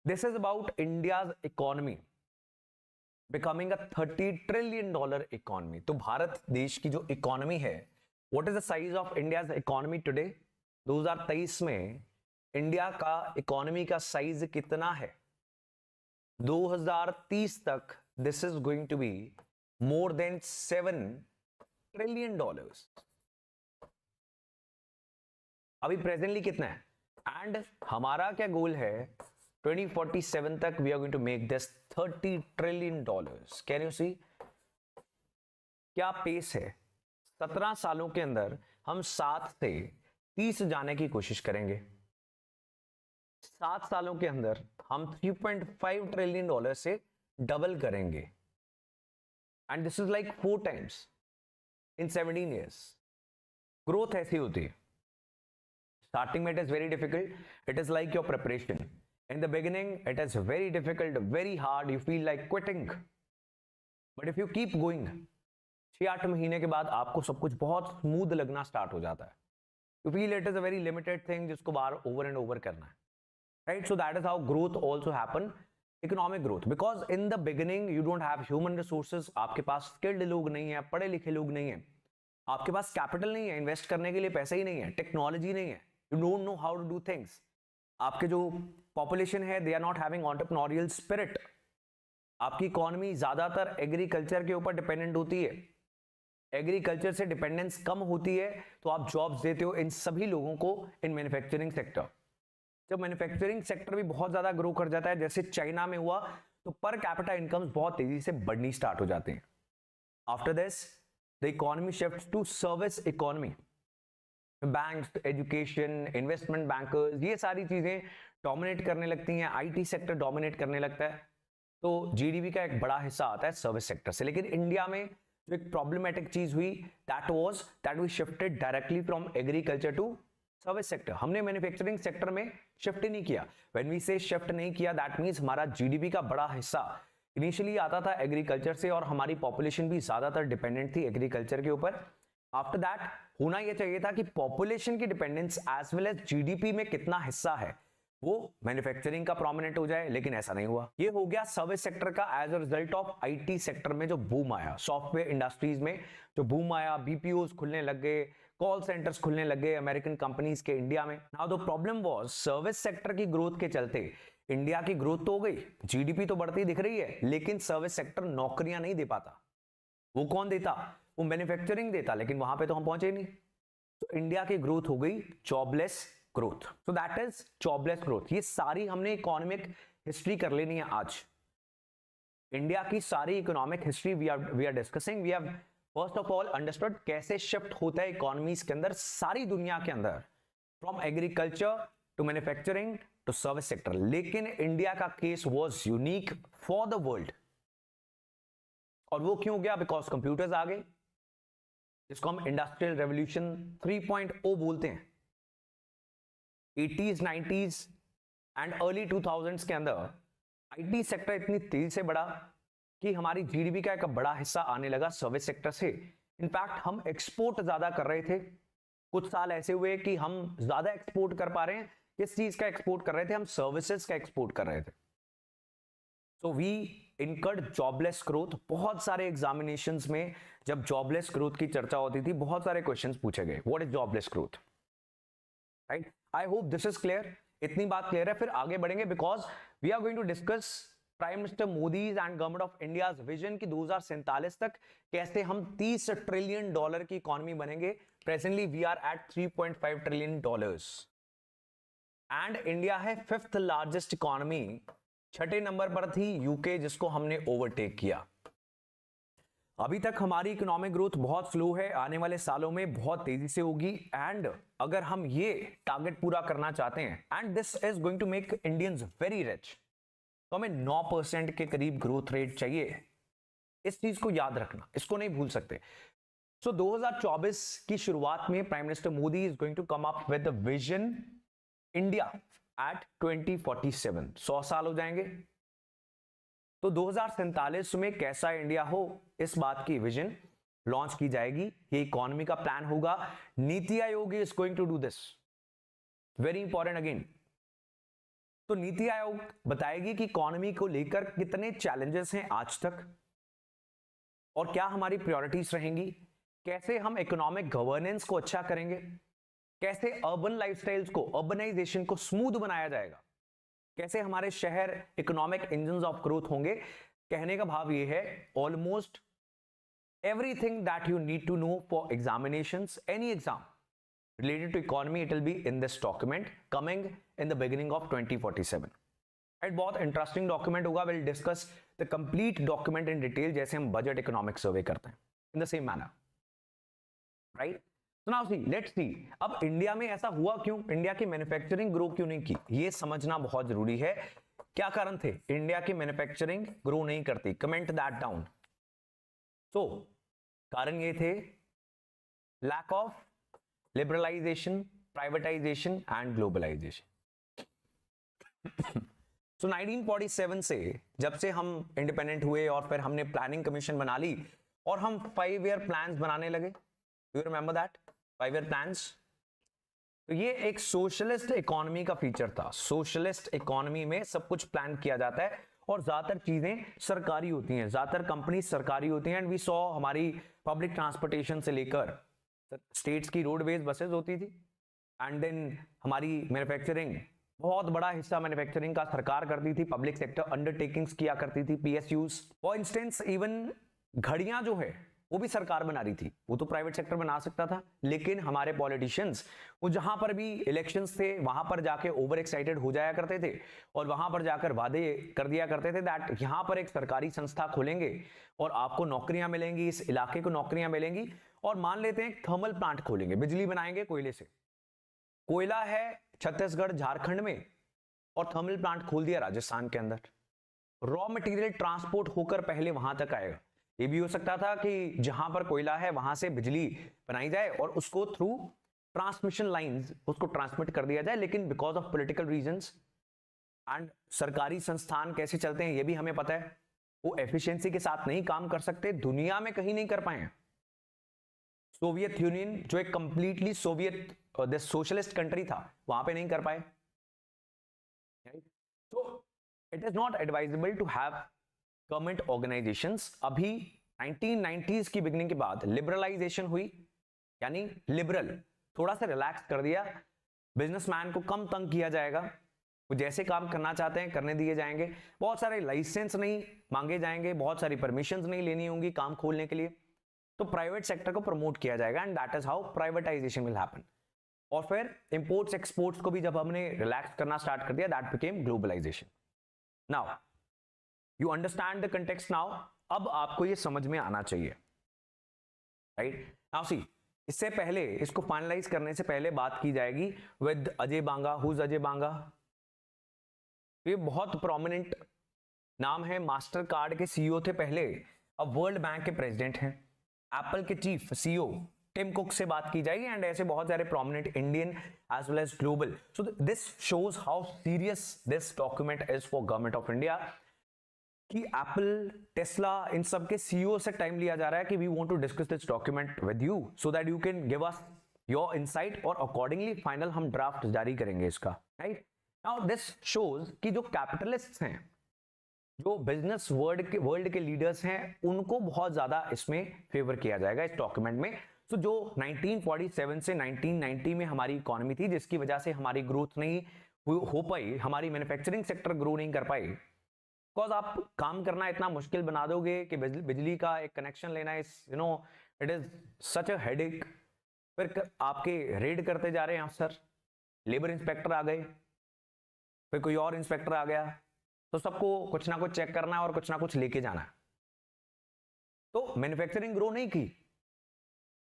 This is about India's economy becoming a $30 trillion economy. तो भारत देश की जो इकोनॉमी है, what is the size of India's economy today? 2023 में इंडिया का इकोनॉमी का साइज कितना है? 2030 तक this is going to be more than $7 trillion. अभी प्रेजेंटली कितना है? एंड हमारा क्या गोल है? 2047 तक we are going to make this $30 trillion. Can you see क्या पेस है? 17 सालों के अंदर हम 7 से 30 जाने की कोशिश करेंगे। 7 सालों के अंदर हम $3.5 ट्रिलियन से डबल करेंगे। And this is like 4 times in 17 years. Growth ऐसी होती है। Starting में it is very difficult. It is like your preparation. In the beginning, it is very difficult, very hard. You feel like quitting. But if you keep going, 6-8 महीने के बाद आपको सब कुछ बहुत स्मूथ लगना स्टार्ट हो जाता है. You feel it is a very limited thing जिसको बार over and over करना है. Right? So that is how growth also happen. Economic growth. Because in the beginning, you don't have human resources. आपके पास skilled लोग नहीं है, पढ़े लिखे लोग नहीं है. आपके पास कैपिटल नहीं है, इन्वेस्ट करने के लिए पैसे ही नहीं है, टेक्नोलॉजी नहीं है, you don't know how to do things. आपके जो पॉपुलेशन है, they are not having entrepreneurial spirit. आपकी इकोनॉमी ज्यादातर एग्रीकल्चर के ऊपर डिपेंडेंट होती है. एग्रीकल्चर से डिपेंडेंस कम होती है, तो आप जॉब्स देते हो इन सभी लोगों को इन मैन्युफैक्चरिंग सेक्टर. जब मैन्युफैक्चरिंग सेक्टर भी बहुत ज्यादा ग्रो कर जाता है, जैसे चाइना में हुआ, तो पर कैपिटा इनकम्स बहुत तेजी से बढ़नी स्टार्ट हो जाते हैं. After this the economy shifts to service economy. Banks, education, investment bankers, ये सारी चीजें डोमिनेट करने लगती हैं. आईटी सेक्टर डोमिनेट करने लगता है. तो जीडीपी का एक बड़ा हिस्सा आता है सर्विस सेक्टर से. लेकिन इंडिया में जो एक प्रॉब्लमेटिक चीज हुई, that we shifted directly from agriculture to service sector. हमने मैन्युफैक्चरिंग सेक्टर में शिफ्ट ही नहीं किया. व्हेन वी से शिफ्ट नहीं किया, दैट मींस हमारा जीडीपी का बड़ा हिस्सा इनिशियली आता था एग्रीकल्चर से, और हमारी पॉपुलेशन भी ज्यादातर डिपेंडेंट थी एग्रीकल्चर के ऊपर. आफ्टर दैट होना यह चाहिए था कि पॉपुलेशन की dependence as well as GDP में कितना हिस्सा है वो मैन्युफैक्चरिंग का प्रोमिनेंट हो जाए, लेकिन ऐसा नहीं हुआ. ये हो गया सर्विस सेक्टर का as a result of IT sector में जो बूम आया, सॉफ्टवेयर इंडस्ट्रीज में जो बूम आया, बीपीओस खुलने लग गए, कॉल सेंटर्स खुलने लग गए अमेरिकन कंपनीज के इंडिया में. Now the problem was service sector की ग्रोथ के चलते इंडिया की ग्रोथ तो हो गई, जीडीपी तो बढ़ती दिख रही है, लेकिन सर्विस सेक्टर नौकरियां नहीं दे पाता. वो कौन देता? वो मैन्युफैक्चरिंग देता, लेकिन वहां पे तो हम पहुंचे नहीं. तो इंडिया की ग्रोथ हो गई jobless growth. So that is jobless growth. ये सारी हमने इकोनॉमिक हिस्ट्री कर लेनी है आज. इंडिया की सारी economic history we are discussing. We have first of all understood कैसे शिफ्ट होता है इकोनॉमीज के अंदर सारी दुनिया के अंदर, from agriculture to manufacturing to service sector. लेकिन इंडिया का case was unique for the world. और वो क्यों गया? बिकॉज कंप्यूटर्स आ गए, जिसको हम इंडस्ट्रियल रेवोल्यूशन 3.0 बोलते हैं. 80s 90s and early 2000s के अंदर आईटी सेक्टर इतनी तेजी से बढ़ा कि हमारी जीडीपी का एक बड़ा हिस्सा आने लगा सर्विस सेक्टर से. इनफैक्ट हम एक्सपोर्ट ज्यादा कर रहे थे. कुछ साल ऐसे हुए कि हम ज्यादा एक्सपोर्ट कर पा रहे हैं. किस चीज का एक्सपोर्ट कर रहे थे? हम सर्विसेज का एक्सपोर्ट कर रहे थे. So we incurred jobless growth. बहुत सारे एग्जामिनेशंस में जब जॉबलेस ग्रोथ की चर्चा होती थी, बहुत सारे क्वेश्चंस पूछे गए, what is jobless growth, right? I hope this is clear. इतनी बात क्लियर है, फिर आगे बढ़ेंगे, because we are going to discuss prime minister Modi and government of India vision की 2047 तक कैसे हम $30 ट्रिलियन की इकोनॉमी बनेंगे. Presently we are at $3.5 trillion and India है 5th लार्जेस्ट इकोनॉमी. 6ठे नंबर पर थी यूके, जिसको हमने ओवरटेक किया. अभी तक हमारी इकोनॉमिक ग्रोथ बहुत स्लो है, आने वाले सालों में बहुत तेजी से होगी. एंड अगर हम ये टारगेट पूरा करना चाहते हैं, and this is going to make Indians very rich, तो हमें 9% के करीब ग्रोथ रेट चाहिए. इस चीज को याद रखना, इसको नहीं भूल सकते. सो 2024 की शुरुआत में prime minister Modi is going to come up with the vision India at 2047. 100 साल हो जाएंगे, तो 2047 में कैसा इंडिया हो, इस बात की विजन लॉन्च की जाएगी. ये इकोनॉमी का प्लान होगा. NITI Aayog is going to do this. Very important again. तो नीति आयोग बताएगी कि इकोनॉमी को लेकर कितने चैलेंजेस हैं आज तक और क्या हमारी प्रायोरिटीज रहेंगी, कैसे हम इकोनॉमिक गवर्नेंस को अच्छा करेंगे, कैसे अर्बन लाइफस्टाइल्स को, अर्बनाइजेशन को स्मूथ बनाया जाएगा, कैसे हमारे शहर इकोनॉमिक इंजन्स ऑफ ग्रोथ होंगे। कहने का भाव ये है, almost everything that you need to know for examinations, any exam related to economy, it will be in this document coming in the beginning of 2047. Right, बहुत इंटरेस्टिंग डॉक्यूमेंट होगा. Will discuss the complete document in detail जैसे हम budget economic survey करते हैं in the same manner. Right, so now see, let's see, अब India में ऐसा हुआ क्यों, इंडिया की मैन्युफैक्चरिंग ग्रो क्यों नहीं की, ये समझना बहुत जरूरी है. क्या कारण थे इंडिया की मैन्युफैक्चरिंग ग्रो नहीं करती, कमेंट दैट डाउन. सो कारण ये थे lack of liberalization, privatization and globalization. So 1947 से जब से हम इंडिपेंडेंट हुए और फिर हमने प्लानिंग कमीशन बना ली और हम 5 ईयर प्लान्स बनाने लगे. You remember that 5 year plans. तो ये एक सोशलिस्ट इकोनॉमी का फीचर था. सोशलिस्ट इकोनॉमी में सब कुछ प्लान किया जाता है और ज्यादातर चीजें सरकारी होती हैं, ज्यादातर कंपनी सरकारी होती हैं. एंड वी सॉ हमारी पब्लिक ट्रांसपोर्टेशन से लेकर स्टेट्स की रोडवेज बसेस होती थी. एंड देन हमारी मैन्युफैक्चरिंग, बहुत बड़ा हिस्सा मैन्युफैक्चरिंग का सरकार करती थी, पब्लिक सेक्टर अंडरटेकिंग्स किया करती थी, पीएसयूज. फॉर इंस्टेंस इवन घड़ियां जो है वो भी सरकार बना रही थी, वो तो प्राइवेट सेक्टर बना सकता था. लेकिन हमारे पॉलिटिशियंस वो जहां पर भी इलेक्शंस थे वहां पर जाके ओवर एक्साइटेड हो जाया करते थे और वहां पर जाकर वादे कर दिया करते थे दैट यहां पर एक सरकारी संस्था खोलेंगे और आपको नौकरियां मिलेंगी, इस इलाके को नौकरियां मिलेंगी. और मान लेते हैं थर्मल प्लांट खोलेंगे, बिजली बनाएंगे कोयले से. कोयला है छत्तीसगढ़ झारखंड में और थर्मल प्लांट खोल दिया राजस्थान के अंदर. रॉ मटेरियल ट्रांसपोर्ट होकर पहले वहां तक आएगा. ये भी हो सकता था कि जहां पर कोयला है वहां से बिजली बनाई जाए और उसको थ्रू ट्रांसमिशन लाइंस उसको ट्रांसमिट कर दिया जाए. लेकिन because of political reasons and सरकारी संस्थान कैसे चलते हैं ये भी हमें पता है, वो एफिशिएंसी के साथ नहीं काम कर सकते, दुनिया में कहीं नहीं कर पाए. सोवियत यूनियन जो एक कंप्लीटली सोवियत सोशलिस्ट कंट्री था वहां पे नहीं कर पाए. तो it is not advisable to have government organisations. अभी 1990s की बिगनिंग के बाद लिबरलाइजेशन हुई, यानी लिबरल थोड़ा सा रिलैक्स कर दिया. बिजनेसमैन को कम तंग किया जाएगा, वो जैसे काम करना चाहते हैं करने दिए जाएंगे. बहुत सारे लाइसेंस नहीं मांगे जाएंगे, बहुत सारी परमिशंस नहीं लेनी होंगी काम खोलने के लिए. तो प्राइवेट सेक्टर को प्रमोट किया जाएगा and that is how privatisation will happen. और फिर इंपोर्ट्स एक्सपोर्ट्स को भी जब हमने रिलैक्स करना स्टार्ट कर दिया, that became globalisation. Now you understand the context now. अब आपको ये समझ में आना चाहिए. राइट, नाउ सी, इससे पहले इसको फाइनलाइज करने से पहले बात की जाएगी with Ajay Banga. Who is Ajay Banga? ये बहुत प्रोमिनेंट नाम है, मास्टर कार्ड के सीईओ थे पहले, अब वर्ल्ड बैंक के प्रेसिडेंट हैं. एप्पल के चीफ सीईओ टिम कुक से बात की जाएगी एंड ऐसे बहुत सारे prominent Indian as well as global. So this shows how serious this document is for government of India कि एप्पल, टेस्ला, इन सब के सीईओ से टाइम लिया जा रहा है कि we want to discuss this document with you so that you can give us your insight और अकॉर्डिंगली फाइनल हम ड्राफ्ट जारी करेंगे इसका. राइट, नाउ दिस शोज कि जो कैपिटलिस्ट्स हैं, जो बिजनेस वर्ल्ड के लीडर्स हैं, उनको बहुत ज्यादा इसमें फेवर किया जाएगा इस डॉक्यूमेंट में. तो जो 1947 से 1990 में हमारी इकोनॉमी थी जिसकी वजह से हमारी ग्रोथ नहीं हो पाई, हमारी मैन्युफैक्चरिंग सेक्टर ग्रो नहीं कर पाई, बिकॉज आप काम करना इतना मुश्किल बना दोगे कि बिजली का एक कनेक्शन लेना is it is such a headache. फिर आपके रेड करते जा रहे हैं अफसर, लेबर इंस्पेक्टर आ गए, फिर कोई और इंस्पेक्टर आ गया, तो सबको कुछ ना कुछ चेक करना है और कुछ ना कुछ लेके जाना है. तो मैन्युफैक्चरिंग ग्रो नहीं की.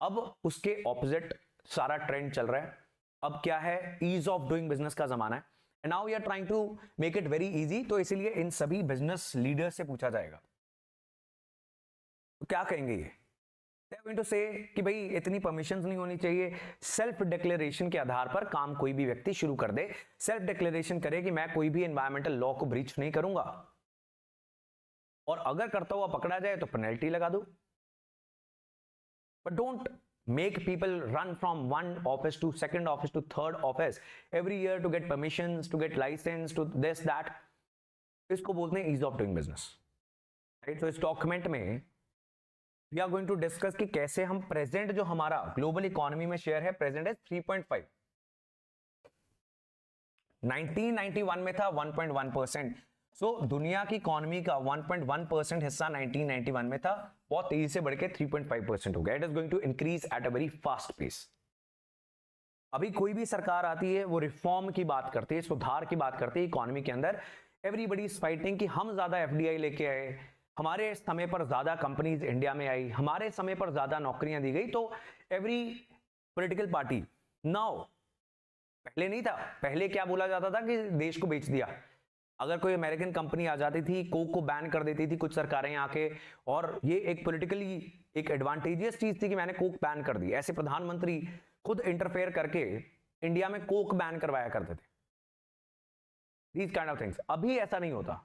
अब उसके ऑपोजिट सारा ट्रेंड चल रहा है. अब क्या है, ईज ऑफ डूइंग बिजनेस का जमाना है. And now we are trying to make it very easy. तो इसीलिए इन सभी बिजनेस लीडर से पूछा जाएगा तो क्या कहेंगे ये, they are going to say कि भाई इतनी परमिशंस नहीं होनी चाहिए. सेल्फ डिक्लेरेशन के आधार पर काम कोई भी व्यक्ति शुरू कर दे, सेल्फ डिक्लेरेशन करे कि मैं कोई भी एनवायरमेंटल लॉ को ब्रीच नहीं करूंगा, और अगर करता हुआ पकड़ा जाए तो पेनल्टी लगा दो. But don't make people run from one office to second office to third office every year to get permissions, to get license, to this that. इसको बोलते हैं ease of doing business, right? So इस document में we are going to discuss कि कैसे हम present जो हमारा ग्लोबल इकोनॉमी में शेयर है प्रेजेंट है 3.5, 1991 में था 1.1%. सो दुनिया की इकोनॉमी का 1.1% हिस्सा 1991 में था, बहुत तेजी से बढ़ के 3.5% हो गया. It is going to increase at a very fast pace. अभी कोई भी सरकार आती है वो रिफॉर्म की बात करती है, सुधार की बात करती है इकोनॉमी के अंदर. एवरीबडी इज फाइटिंग कि हम ज्यादा एफडीआई लेके आए, हमारे समय पर ज्यादा कंपनीज इंडिया में आई, हमारे समय पर ज्यादा नौकरियां दी गई. तो एवरी पॉलिटिकल पार्टी नाउ, पहले नहीं था, पहले क्या बोला जाता था कि देश को बेच दिया. अगर कोई अमेरिकन कंपनी आ जाती थी, कोक को बैन कर देती थी कुछ सरकारें आके, और ये एक पॉलिटिकली एक एडवांटेजियस चीज थी कि मैंने कोक बैन कर दी. ऐसे प्रधानमंत्री खुद इंटरफेयर करके इंडिया में कोक बैन करवाया करते थे. These kind of things. अभी ऐसा नहीं होता.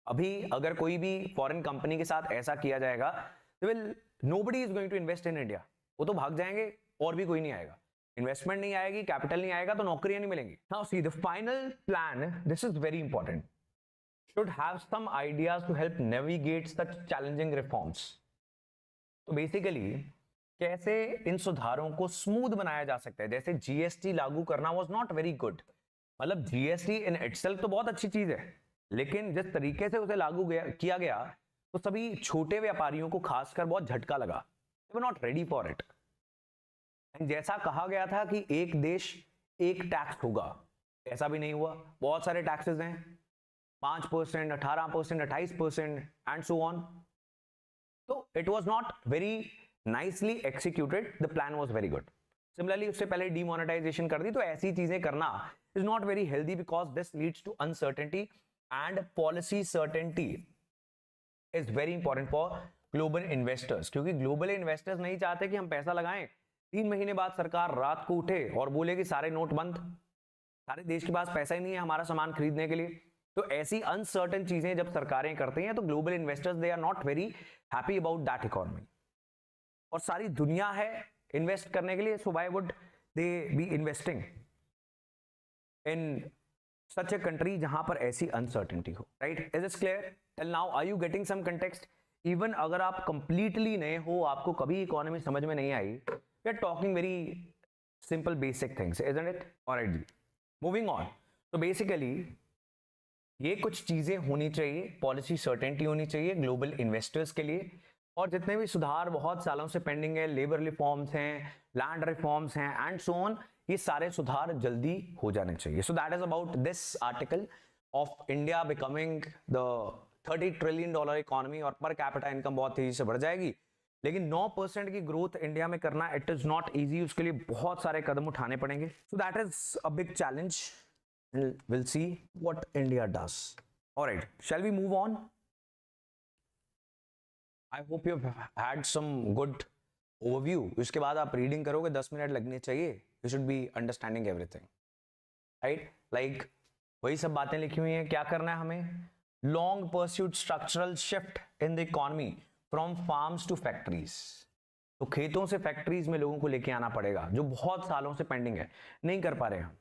अभी अगर कोई भी फॉरेन कंपनी के साथ ऐसा किया जाएगा, nobody is going to invest in India. वो तो भाग जाएंगे और भी कोई नहीं आएगा. इन्वेस्टमेंट नहीं आएगी, कैपिटल नहीं आएगा, तो नौकरियां नहीं मिलेंगी. Now see the final plan, this is very important, should have some ideas to help navigate such challenging reforms. तो बेसिकली कैसे इन सुधारों को स्मूथ बनाया जा सकता है. जैसे जीएसटी लागू करना वाज नॉट वेरी गुड. मतलब जीएसटी इन इटसेल्फ तो बहुत अच्छी चीज है, लेकिन जिस तरीके से उसे लागू किया गया तो सभी छोटे व्यापारियों को खासकर बहुत झटका लगा. They were not ready for it. जैसा कहा गया था कि एक देश एक टैक्स होगा, ऐसा भी नहीं हुआ. बहुत सारे टैक्सेस हैं, 5%, 18%, 28% एंड सो ऑन. तो it was not very nicely executed. The plan was very good. Similarly उससे पहले डीमोनेटाइजेशन कर दी. तो ऐसी चीजें करना is not very healthy because this leads to uncertainty and policy certainty is very important for global investors. क्योंकि global investors नहीं चाहते कि हम पैसा लगाएं, 3 महीने बाद सरकार रात को उठे और बोले कि सारे नोट बंद, सारे देश के पास पैसा ही नहीं है हमारा सामान खरीदने के लिए. तो ऐसी अनसर्टेन चीजें जब सरकारें करती हैं तो global investors they are not very happy about that economy. और सारी दुनिया है इन्वेस्ट करने के लिए, so why would they be investing in such a country जहां पर ऐसी अनसर्टेनिटी हो. Right, is it clear till now? Are you getting some context? Even अगर आप कंप्लीटली नए हो, आपको कभी इकोनॉमी समझ में नहीं आई, we are talking very simple basic things, isn't it? Alright, moving on. तो basically ये कुछ चीजें होनी चाहिए, पॉलिसी सर्टेनिटी होनी चाहिए ग्लोबल इन्वेस्टर्स के लिए. और जितने भी सुधार बहुत सालों से पेंडिंग है, लेबर रिफॉर्म्स हैं, लैंड रिफॉर्म्स हैं एंड सो ऑन, ये सारे सुधार जल्दी हो जाने चाहिए. सो that is about this article of India becoming the $30 trillion economy. और पर कैपिटा इनकम बहुत तेजी से बढ़ जाएगी. लेकिन 9% की ग्रोथ इंडिया में करना इट इज नॉट इजी. उसके लिए बहुत सारे कदम उठाने पड़ेंगे. So that is a big challenge. Will see what India does. Alright, shall we move on? I hope you had some good overview. इसके बाद आप रीडिंग करोगे, 10 मिनट लगने चाहिए. You should be understanding everything, right? Like वही सब बातें लिखी हुई हैं. क्या करना है हमें? Long pursued structural shift in the economy from farms to factories. तो खेतों से फैक्ट्रीज में लोगों को लेके आना पड़ेगा, जो बहुत सालों से पेंडिंग है, नहीं कर पा रहे हम.